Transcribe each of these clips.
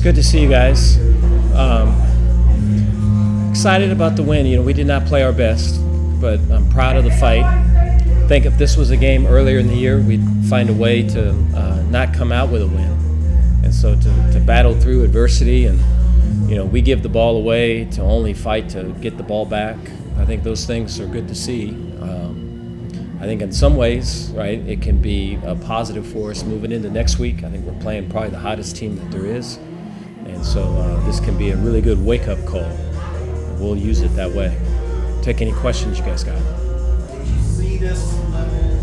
good to see you guys. Excited about the win. You know, we did not play our best, but I'm proud of the fight. I think if this was a game earlier in the year, we'd find a way to not come out with a win. And so to battle through adversity and, you know, we give the ball away to only fight to get the ball back. I think those things are good to see. I think in some ways, right, it can be a positive for us moving into next week. I think we're playing probably the hottest team that there is. And so this can be a really good wake-up call. We'll use it that way. Take any questions you guys got. Did you see this level,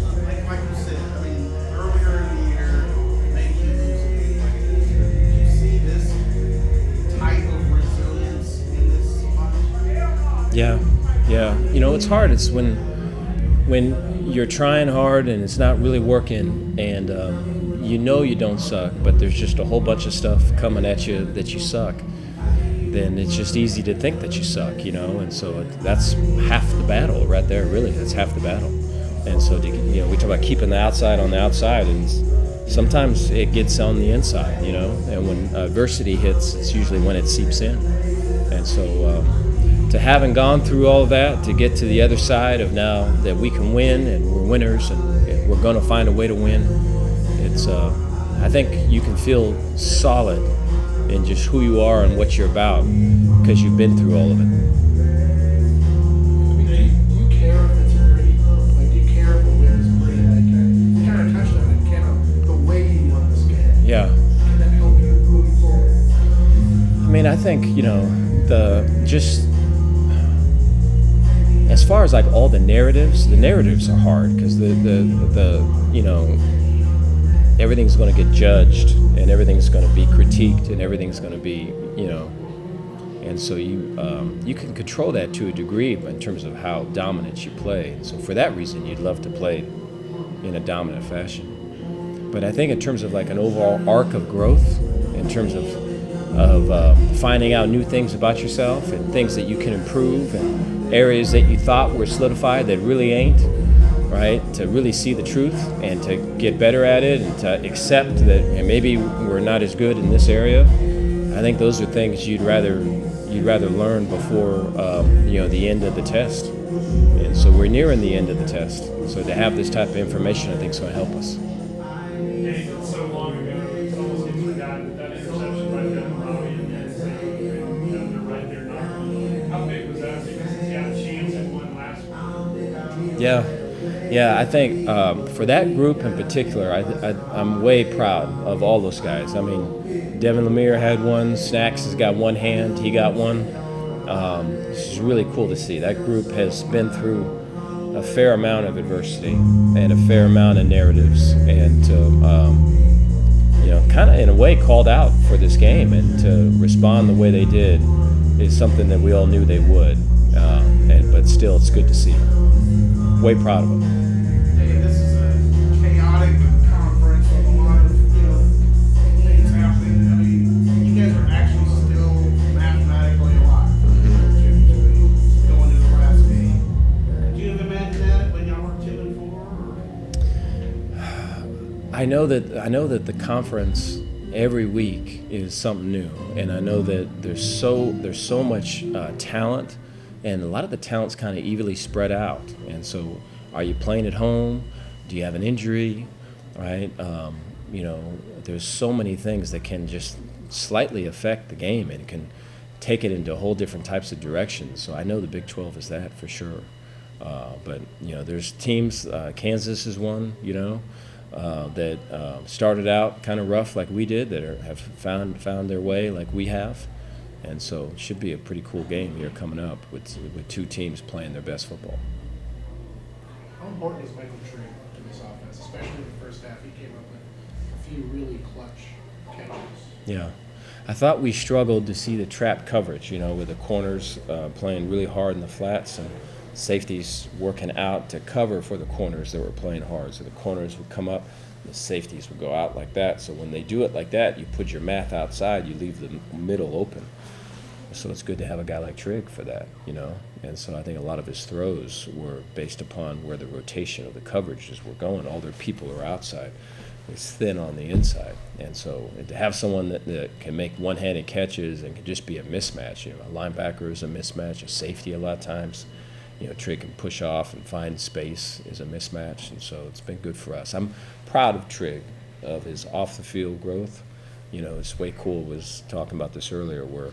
like you said, I mean, earlier in the year, maybe you lose it. Did you see this type of resilience in this spot? Yeah. You know, it's hard. It's when you're trying hard and it's not really working, and you know you don't suck, but there's just a whole bunch of stuff coming at you that you suck, then it's just easy to think that you suck, you know, and so that's half the battle right there, really. That's half the battle. And so, you know, we talk about keeping the outside on the outside, and sometimes it gets on the inside, you know, and when adversity hits, it's usually when it seeps in. And so to having gone through all of that, to get to the other side of now that we can win and we're winners and we're going to find a way to win, it's I think you can feel solid in just who you are and what you're about because you've been through all of it. I mean, do you care if it's pretty? Like, do you care if a win is pretty? Like, you kind of touched on it, kind of the way you won this game. Yeah. Can that help you moving forward? I mean, I think, you know, as far as like all the narratives are hard because the you know, everything's going to get judged and everything's going to be critiqued and everything's going to be, you know, and so you can control that to a degree in terms of how dominant you play. So for that reason, you'd love to play in a dominant fashion. But I think in terms of like an overall arc of growth, in terms of finding out new things about yourself and things that you can improve and areas that you thought were solidified that really ain't, right? To really see the truth and to get better at it and to accept that and maybe we're not as good in this area. I think those are things you'd rather learn before you know, the end of the test. And so we're nearing the end of the test. So to have this type of information, I think is going to help us. So long ago, it's almost gets forgotten that interception right there in Robbie and then they're right there knocking. How big was that? Because he's got a chance at one last one. Yeah, I think for that group in particular, I'm way proud of all those guys. I mean, Devin Lemire had one, Snacks has got one hand, he got one. This is really cool to see. That group has been through a fair amount of adversity and a fair amount of narratives, and to, you know, kind of in a way called out for this game, and to respond the way they did is something that we all knew they would. But still, it's good to see. Way proud of them. Hey, this is a chaotic conference with a lot of, you know, things happening. I mean, you guys are actually still mathematically alive. Going into the last game. Did you have imagined that when y'all were 2-4? I know that the conference every week is something new, and I know that there's so much talent. And a lot of the talent's kind of evenly spread out. And so are you playing at home? Do you have an injury? Right? You know, there's so many things that can just slightly affect the game and can take it into whole different types of directions. So I know the Big 12 is that for sure. But, you know, there's teams, Kansas is one, you know, that started out kind of rough like we did, that have found their way like we have. And so it should be a pretty cool game here coming up with two teams playing their best football. How important is Michael Trigg to this offense, especially in the first half? He came up with a few really clutch catches. Yeah. I thought we struggled to see the trap coverage, you know, with the corners playing really hard in the flats and safeties working out to cover for the corners that were playing hard. So the corners would come up, the safeties would go out like that. So when they do it like that, you put your math outside, you leave the middle open. So it's good to have a guy like Trigg for that, you know. And so I think a lot of his throws were based upon where the rotation of the coverages were going. All their people are outside. is thin on the inside. And so to have someone that can make one-handed catches and can just be a mismatch, a linebacker is a mismatch, a safety a lot of times, Trig can push off and find space is a mismatch, and so it's been good for us. I'm proud of Trig, of his off-the-field growth. It's way cool, was talking about this earlier, where,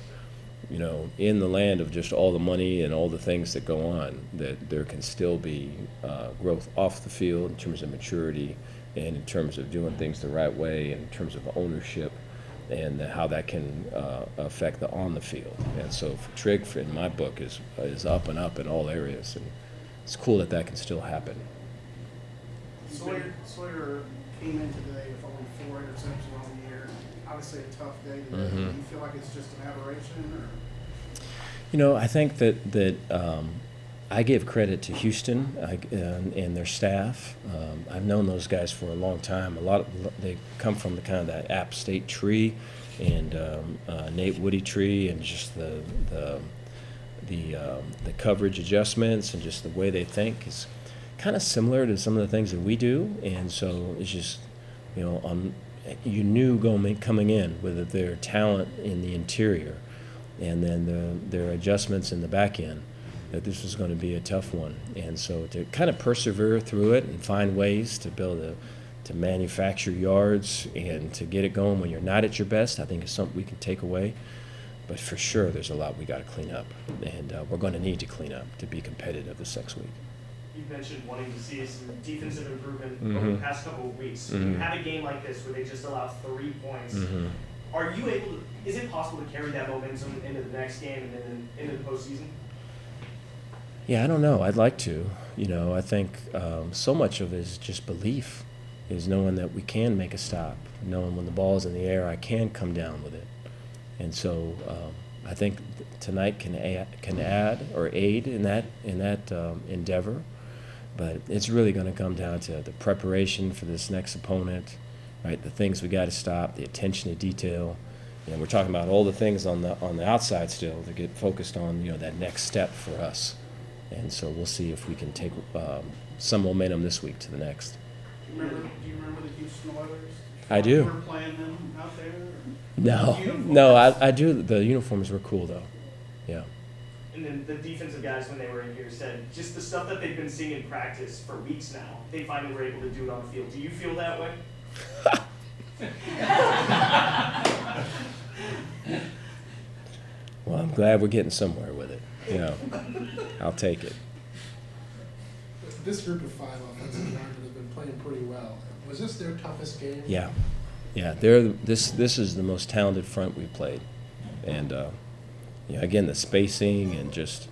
in the land of just all the money and all the things that go on, that there can still be growth off the field in terms of maturity and in terms of doing things the right way, and in terms of ownership, and how that can affect the on the field. And so Trig, in my book, is up and up in all areas, and it's cool that can still happen. Sawyer came in today with only 4 interceptions on the year. Obviously a tough day today. Do you feel like it's just an aberration? Or? I think that I give credit to Houston and their staff. I've known those guys for a long time. They come from the kind of that App State tree, and Nate Woody tree, and just the coverage adjustments and just the way they think is kind of similar to some of the things that we do. And so it's just, you knew coming in with their talent in the interior, and then their adjustments in the back end, that this was going to be a tough one. And so to kind of persevere through it and find ways to build to manufacture yards and to get it going when you're not at your best, I think is something we can take away. But for sure, there's a lot we got to clean up, and we're going to need to clean up to be competitive this next week. You mentioned wanting to see some defensive improvement over the past couple of weeks. When you have a game like this where they just allow 3 points, are you able to, is it possible to carry that momentum into the next game and then into the postseason? Yeah, I don't know. I'd like to. I think so much of it is just belief, is knowing that we can make a stop, knowing when the ball's in the air, I can come down with it. And so I think tonight can add or aid in that endeavor. But it's really going to come down to the preparation for this next opponent, right? The things we got to stop, the attention to detail. And we're talking about all the things on the outside still to get focused on, that next step for us. And so we'll see if we can take some momentum this week to the next. Do you remember the Houston Oilers? I do. You were playing them out there? No, I do. The uniforms were cool though. Yeah. And then the defensive guys, when they were in here, said just the stuff that they've been seeing in practice for weeks now, they finally were able to do it on the field. Do you feel that way? Well, I'm glad we're getting somewhere with it. I'll take it. This group of 5 offensive linemen have been playing pretty well. Was this their toughest game? Yeah. This is the most talented front we've played, and again, the spacing and just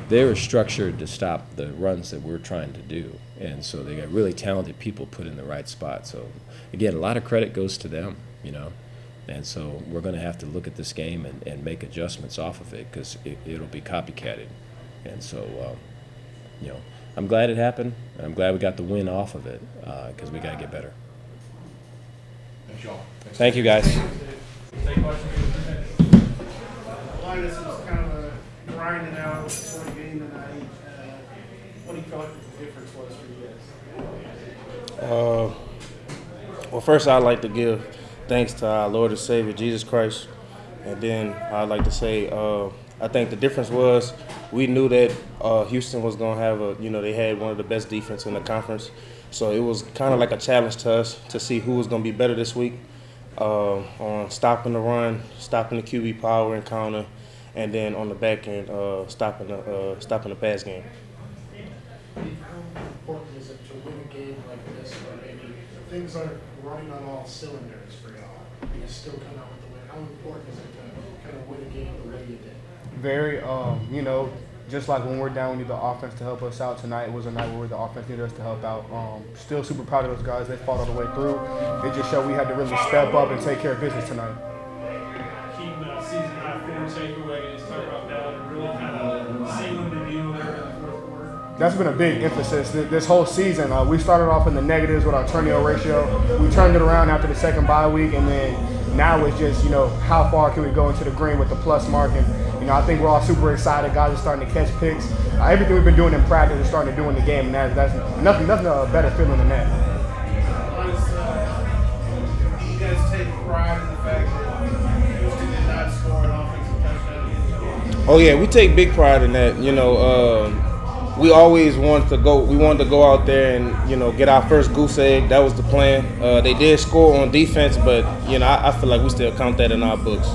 they're structured to stop the runs that we're trying to do, and so they got really talented people put in the right spot. So again, a lot of credit goes to them, and so we're going to have to look at this game and make adjustments off of it, because it'll be copycatted. And so I'm glad it happened, and I'm glad we got the win off of it, because we got to get better. Thanks, y'all. Thank you, guys. Linus was kind of a grinding out for the game tonight. What do you feel like the difference was for you guys? Well, first I'd like to give thanks to our Lord and Savior, Jesus Christ. And then I'd like to say I think the difference was we knew that Houston was going to have they had one of the best defense in the conference. So it was kind of like a challenge to us to see who was going to be better this week on stopping the run, stopping the QB power and counter, and then on the back end, stopping the pass game. How important is it to win a game like this, where maybe things aren't running on all cylinders for y'all, but you still come out with the win? How important is it to kind of win a game the way you did? Very, just like when we're down, we need the offense to help us out. Tonight it was a night where the offense needed us to help out. Still super proud of those guys. They fought all the way through. It just showed we had to really step up and take care of business tonight. Keep season high 4 takeaways, talk about that, and really kind of sealing the deal there in the fourth quarter. That's been a big emphasis this whole season. We started off in the negatives with our turnover ratio. We turned it around after the second bye week, and then now it's just, how far can we go into the green with the plus mark? And, I think we're all super excited. Guys are starting to catch picks. Everything we've been doing in practice is starting to do in the game, and that's nothing better feeling than that. pride in the fact that Houston did not score an offensive touchdown against you? Oh yeah, we take big pride in that. We always wanted to go. We wanted to go out there and get our first goose egg. That was the plan. They did score on defense, but I feel like we still count that in our books.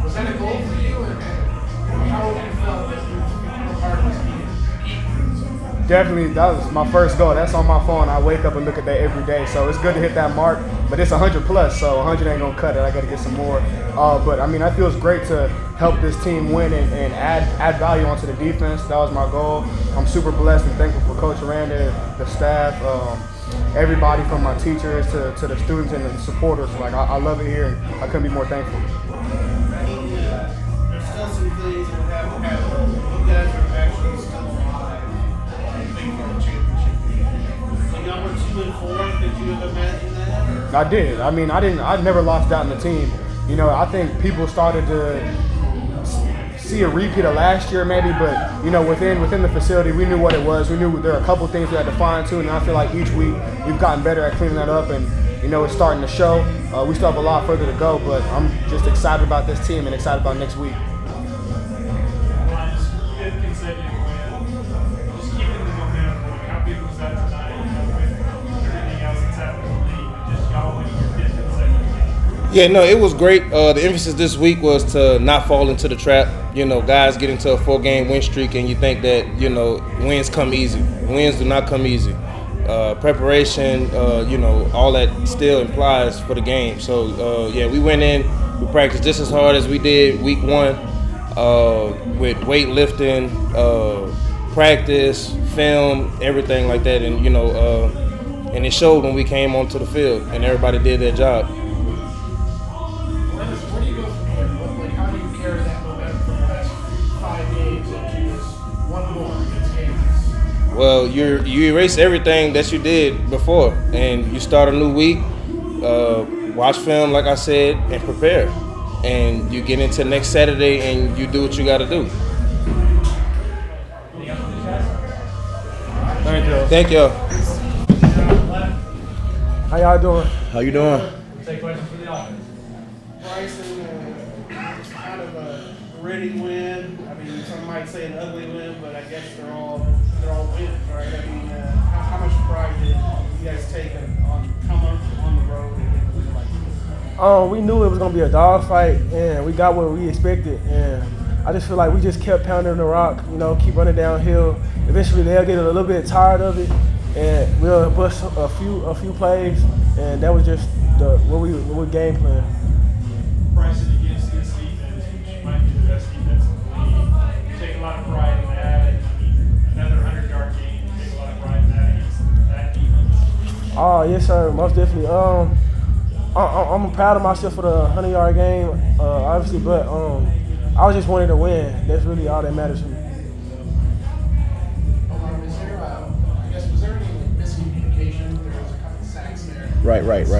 Was that a goal for you, or how would you felt that you were part of this team? Definitely, that was my first goal. That's on my phone. I wake up and look at that every day. So it's good to hit that mark, but it's 100 plus, so 100 ain't gonna cut it. I got to get some more. But I mean, that feels great to help this team win and add value onto the defense. That was my goal. I'm super blessed and thankful for Coach Aranda, the staff, everybody from my teachers to the students and the supporters. Like I love it here, and I couldn't be more thankful. There's still some things that would have to happen. You guys are actually still alive. Big for a championship game. So y'all were 2-4. Did you have imagined that? I did. I mean, I never lost out in the team. I think people started to see a repeat of last year maybe, but within the facility, we knew what it was. We knew there were a couple things we had to fine tune, and I feel like each week we've gotten better at cleaning that up, and it's starting to show. We still have a lot further to go, but I'm just excited about this team and excited about next week. Lions, 5th consecutive win. Just keeping the momentum going. How big was that tonight? With everything else that's happened in the league, just y'all winning your 5th consecutive game. Yeah, no, it was great. The emphasis this week was to not fall into the trap. Guys get into a 4-game win streak, and you think that wins come easy. Wins do not come easy. Preparation, all that still implies for the game. So, we went in, we practiced just as hard as we did week 1 with weightlifting, practice, film, everything like that. And, and it showed when we came onto the field and everybody did their job. Where do you go from here? How do you carry that momentum from the last 5 games into this one more against Kansas? Well, you erase everything that you did before, and you start a new week, watch film, like I said, and prepare. And you get into next Saturday, and you do what you got to do. Thank you. Thank y'all. How y'all doing? How you doing? Take questions for the offense. Bryson, kind of a gritty win. I mean, some might say an ugly win, but I guess they're all wins, right? I mean, how much pride did you guys take on coming on the road and win like this? We knew it was gonna be a dogfight, and we got what we expected. And I just feel like we just kept pounding the rock, keep running downhill. Eventually, they'll get a little bit tired of it, and we'll bust a few plays, and that was just what we game plan. Bryson, against this defense, which might be the best defense in the league, you take a lot of pride in that. And another 100-yard game, you take a lot of pride in that against that defense. Oh yes, sir, most definitely. I'm proud of myself for the 100-yard game, obviously, but I was just wanting to win. That's really all that matters to me. Was there any miscommunication? There was a couple sacks there. Right. Was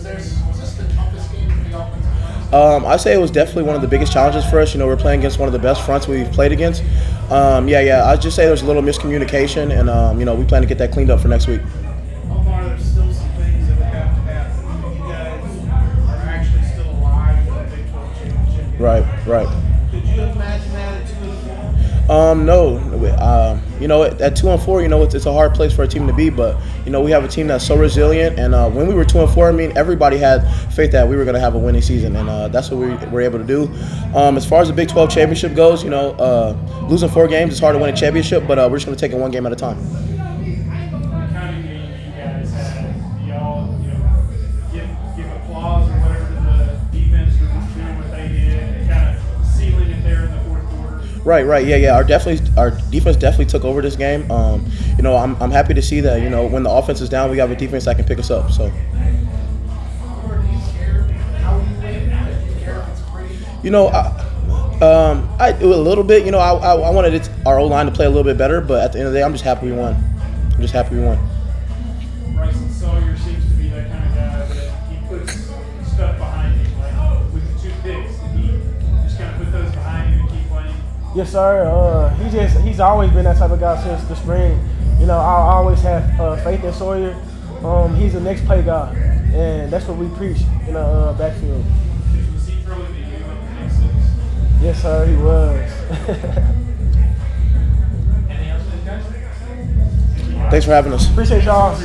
this the toughest game for the offensive line? I'd say it was definitely one of the biggest challenges for us. We're playing against one of the best fronts we've played against. I'd just say there was a little miscommunication, and we plan to get that cleaned up for next week. Omar, there's still some things that would have to happen. You guys are actually still alive for the Big 12 championship game. Right. Could you imagine that at 2-4? No. At 2-4, it's a hard place for a team to be, but we have a team that's so resilient. And when we were 2-4, everybody had faith that we were going to have a winning season, and that's what we were able to do. As far as the Big 12 championship goes, losing 4 games is hard to win a championship, but we're just going to take it one game at a time. What kind of game you guys had? Do y'all, give applause or whatever to the defense for doing what they did and kind of sealing it there in the fourth quarter? Right. Yeah. Our defense definitely took over this game. I'm happy to see that. When the offense is down, we have a defense that can pick us up. So. Or do you care how you win? Do you care if it's pretty? I do a little bit. I wanted our O-line to play a little bit better, but at the end of the day, I'm just happy we won. Bryson Sawyer seems to be that kind of guy that he puts stuff behind him, like with the 2 picks. Did he just kind of put those behind him and keep playing? Yes, sir. He's always been that type of guy since the spring. You know, I always have faith in Sawyer. He's the next play guy, and that's what we preach in the backfield. Was he throwing to you on the next six? Yes, sir, he was. Anything else for these guys? Thanks for having us. Appreciate y'all.